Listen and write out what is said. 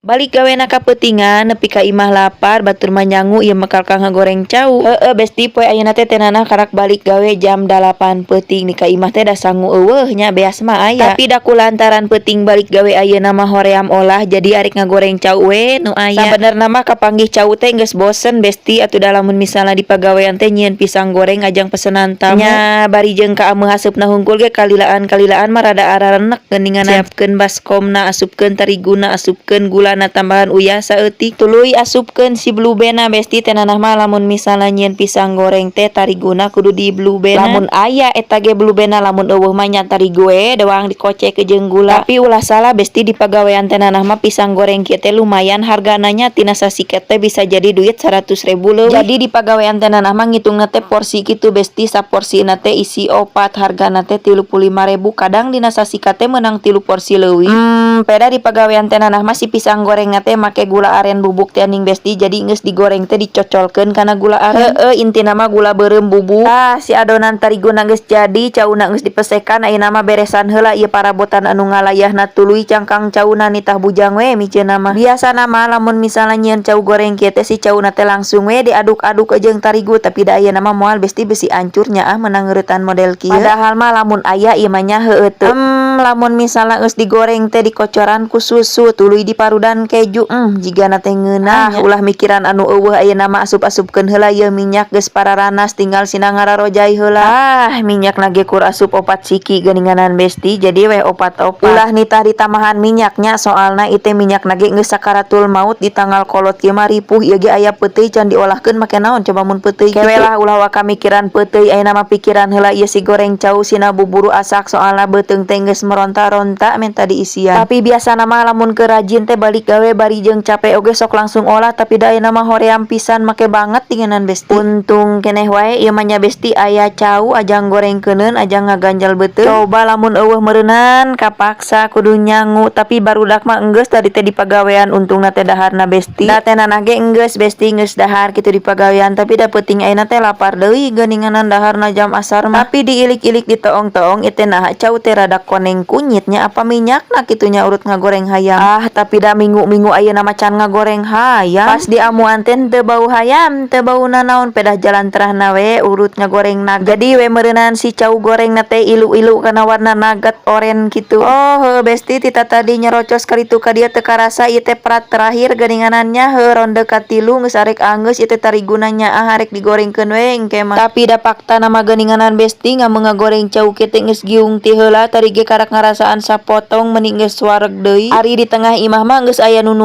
Balik gawe na kapetingan nepi ka imah lapar batur manyangu ieu mekal ka ngagoreng cau. Besti poe ayeuna teh tenana karak balik gawe jam 8 peuting nih ka imah teh da sangu eueuh nya beas mah aya. Tapi da kulantaran peuting balik gawe ayeuna mah hoream olah jadi arek ngagoreng cau we nu aya. Sabenerna mah kapanggih cau teh geus bosen besti atuh da lamun misalna di pagawean teh nyieun pisang goreng ajang pesenan tamu. Nya bari jeung ka ameuh haseupna hungkul ge kalilaan mah rada ararenek geuningan siapkeun baskomna, asupkeun tariguna, asupkeun gula na tambahan uyah saeutik tuluy asupkeun si blue band-na besti tenanah mah lamun misalna nyieun pisang goreng teh tariguna kudu di blue band. Lamun aya eta ge blue band-na lamun eueuh mah nya tarigu we doang dikocek ke jeung gula. Tapi ulah salah besti di pagawean tenanah mah pisang goreng kieu teh lumayan hargana nya tina sasiket teh bisa jadi duit 100.000 leuwih. Jadi di pagawean tenanah mah ngitungna teh porsi kitu besti saporsina teh isi 4 hargana teh 35.000 kadang dina sasikat teh meunang 3 porsi leuwih. Peda di pagawean tenanah mah si pisang goreng teh make gula aren bubuk teh aning besti jadi geus digoreng teh dicocolkeun kana gula aren. Intina mah gula beureum bubuk. Si adonan tariguna geus jadi, cauna geus dipesekan, ayeuna mah beresan heula ieu parabotan anu ngalayahna tuluy cangkang cauna nitah bujang we miceuna mah. Biasana mah lamun misalna nyieun cau goreng kieu teh si cauna teh langsung we diaduk-aduk jeung tarigu tapi da ayeuna mah moal besti besi ancur nya meunang ngeuretan model kieu. Padahal mah lamun aya ieu mah nya heueuh teu. Lamun misalna geus digoreng teh dikocoran ku susu tuluy diparudan keju jigana teh ngeunah. Ulah mikiran anu eueuh ayeuna mah asup-asupkeun heula ieu minyak geus pararanas tinggal sina ngararojai heula. Minyak na ge kur asup 4 siki geuninganan besti jadi we 4. Ulah nitah ditamahan minyaknya soalna ieu minyak na ge geus sakaratul maut di tanggal kolot kieu mah ripuh ieu ge aya peuteuy can diolahkeun make naon coba mun peuteuy kitu. Kewe lah ulah waka mikiran peuteuy ayeuna mah pikiran heula ieu si goreng cau sina buburu asak soalna beuteung teh geus meronta-ronta minta diisian. Tapi biasana mah lamun keur rajin teh balik gawe bari jeung capek oge sok langsung olah tapi da ayeuna mah hoream pisan make banget tingenan besti. Untung keneh wae ieu mah nya besti aya cau ajang gorengkeuneun ajang ngaganjal beuteung. Coba lamun eueuh meureunan kapaksa kudu nyangu tapi barudak mah enggeus tadi teh di pagawean untungna teh daharna besti. Da teh nanah ge enggeus besti geus dahar kitu di pagawean tapi da peuting ayeuna teh lapar deui geuninganan daharna jam asar mah. Tapi diilik-ilik ditoong-toong ieu teh naha cau teh rada koneng kunyitnya apa minyakna kitu nya urut ngagoreng hayam. Tapi da minggu-minggu ayeuna mah can ngagoreng hayam. Pas di amuan teh teu bau hayam, teu bau nanaon pedah jalan terahna we urut ngagoreng nugget. Jadi we meureunan si cau gorengna teh ilu-ilu kana warna nugget oren kitu. Besti tita tadi nyerocos karitu ka dieu teu karasa ieu teh prat terakhir geuninganannya ronde ka 3 geus arek angeus ieu teh tariguna nyaah arek digorengkeun we engke mah. Tapi da faktana mah geuninganan besti ngamun ngagoreng cau kieu teh geus giung ti heula tadi ge karak ngarasaan sapotong meni geus wareg deui. Ari di tengah imah mah geus aya nu